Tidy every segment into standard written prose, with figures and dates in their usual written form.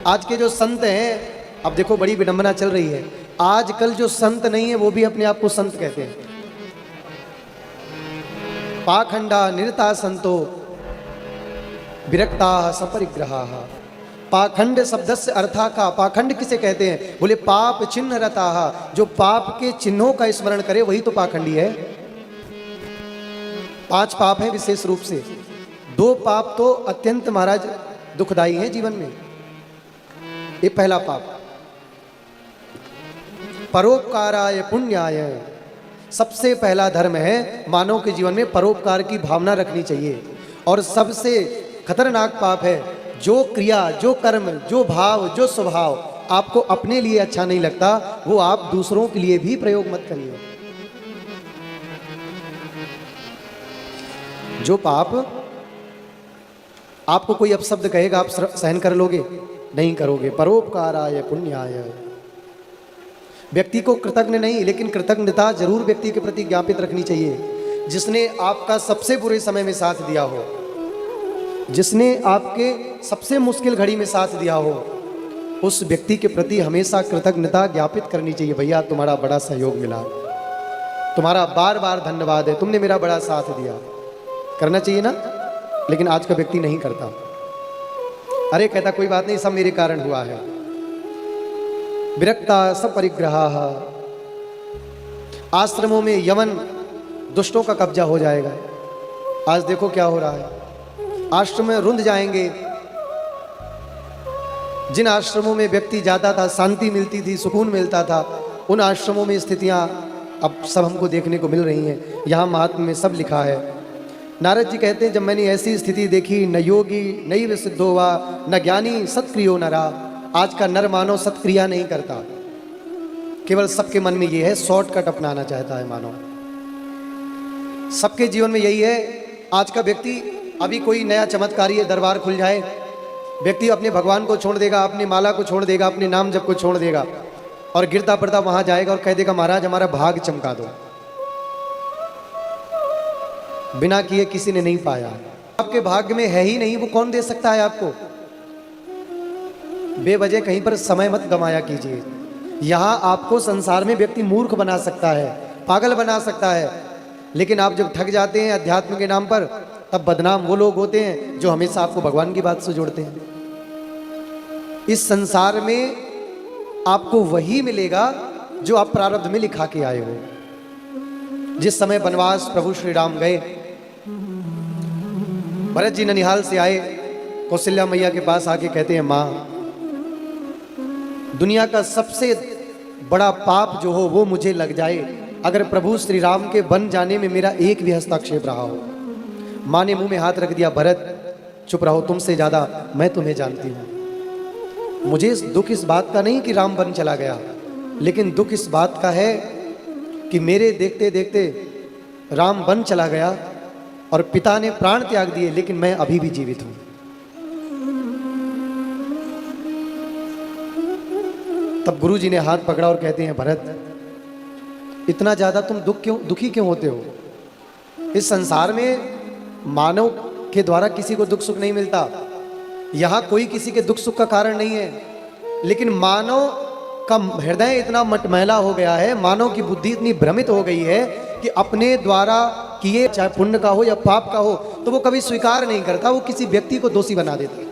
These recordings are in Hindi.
आज के जो संत हैं, अब देखो बड़ी विडंबना चल रही है, आजकल जो संत नहीं है वो भी अपने आप को संत कहते हैं। पाखंडा निरता संतो विरक्ता सपरिग्रहा। पाखंड शब्द से अर्था का, पाखंड किसे कहते हैं? बोले पाप चिन्ह रता, जो पाप के चिन्हों का स्मरण करे वही तो पाखंडी है। 5 पाप है विशेष रूप से। 2 पाप तो अत्यंत महाराज दुखदाई है जीवन में। ये पहला पाप, परोपकाराय पुण्याय। सबसे पहला धर्म है मानव के जीवन में परोपकार की भावना रखनी चाहिए। और सबसे खतरनाक पाप है जो क्रिया, जो कर्म, जो भाव, जो स्वभाव आपको अपने लिए अच्छा नहीं लगता वो आप दूसरों के लिए भी प्रयोग मत करिए। जो पाप आपको कोई अपशब्द कहेगा आप सहन कर लोगे? नहीं करोगे। परोपकाराय पुण्याय। व्यक्ति को कृतज्ञ नहीं लेकिन कृतज्ञता जरूर व्यक्ति के प्रति ज्ञापित रखनी चाहिए। जिसने आपका सबसे बुरे समय में साथ दिया हो, जिसने आपके सबसे मुश्किल घड़ी में साथ दिया हो, उस व्यक्ति के प्रति हमेशा कृतज्ञता ज्ञापित करनी चाहिए। भैया तुम्हारा बड़ा सहयोग मिला, तुम्हारा बार बार धन्यवाद है, तुमने मेरा बड़ा साथ दिया। करना चाहिए ना, लेकिन आज का व्यक्ति नहीं करता। अरे कहता कोई बात नहीं, सब मेरे कारण हुआ है। विरक्ता सपरिग्रहा। आश्रमों में यवन दुष्टों का कब्जा हो जाएगा। आज देखो क्या हो रहा है, आश्रम में रुंध जाएंगे। जिन आश्रमों में व्यक्ति जाता था, शांति मिलती थी, सुकून मिलता था, उन आश्रमों में स्थितियां अब सब हमको देखने को मिल रही हैं। यहाँ महात्म्य में सब लिखा है। नारद जी कहते हैं जब मैंने ऐसी स्थिति देखी, न योगी नई विसिद्धो हुआ, न ज्ञानी सत्क्रियो नरा। आज का नर मानव सत्क्रिया नहीं करता, केवल सबके मन में ये है, शॉर्टकट अपनाना चाहता है मानव। सबके जीवन में यही है। आज का व्यक्ति, अभी कोई नया चमत्कारी दरबार खुल जाए, व्यक्ति अपने भगवान को छोड़ देगा, अपनी माला को छोड़ देगा, अपने नाम जप को छोड़ देगा और गिरता पड़ता वहां जाएगा और कह देगा महाराज हमारा भाग चमका दो। बिना किए किसी ने नहीं पाया। आपके भाग्य में है ही नहीं, वो कौन दे सकता है आपको? बेवजह कहीं पर समय मत गमाया कीजिए। यहां आपको संसार में व्यक्ति मूर्ख बना सकता है, पागल बना सकता है, लेकिन आप जब थक जाते हैं अध्यात्म के नाम पर, तब बदनाम वो लोग होते हैं जो हमेशा आपको भगवान की बात से जोड़ते हैं। इस संसार में आपको वही मिलेगा जो आप प्रारब्ध में लिखा के आए हो। जिस समय वनवास प्रभु श्री राम गए, भरत जी ननिहाल से आए, कौशल्या मैया के पास आके कहते हैं माँ, दुनिया का सबसे बड़ा पाप जो हो वो मुझे लग जाए अगर प्रभु श्री राम के बन जाने में मेरा एक भी हस्तक्षेप रहा हो। माँ ने मुंह में हाथ रख दिया, भरत चुप रहो, तुमसे ज्यादा मैं तुम्हें जानती हूं। मुझे दुख इस बात का नहीं कि राम बन चला गया, लेकिन दुख इस बात का है कि मेरे देखते देखते राम बन चला गया और पिता ने प्राण त्याग दिए, लेकिन मैं अभी भी जीवित हूं। तब गुरुजी ने हाथ पकड़ा और कहते हैं भरत, इतना ज्यादा तुम दुखी क्यों होते हो? इस संसार में मानव के द्वारा किसी को दुख सुख नहीं मिलता। यहां कोई किसी के दुख सुख का कारण नहीं है, लेकिन मानव का हृदय इतना मटमैला हो गया है, मानव की बुद्धि इतनी भ्रमित हो गई है कि अपने द्वारा किए, चाहे पुण्य का हो या पाप का हो, तो वो कभी स्वीकार नहीं करता, वो किसी व्यक्ति को दोषी बना देता।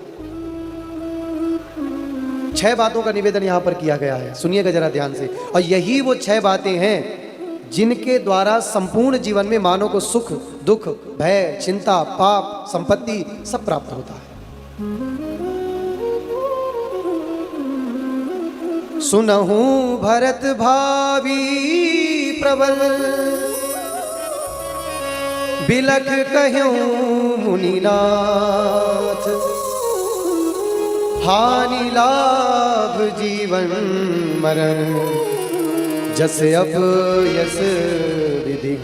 6 बातों का निवेदन यहां पर किया गया है, सुनिएगा जरा ध्यान से। और यही वो 6 बातें हैं जिनके द्वारा संपूर्ण जीवन में मानव को सुख, दुख, भय, चिंता, पाप, संपत्ति सब प्राप्त होता है। सुनहूं भरत भावी प्रबल, बिलख कह्यूं मुनिनाथ। हानि लाभ जीवन मरण, जस अप यस विधि।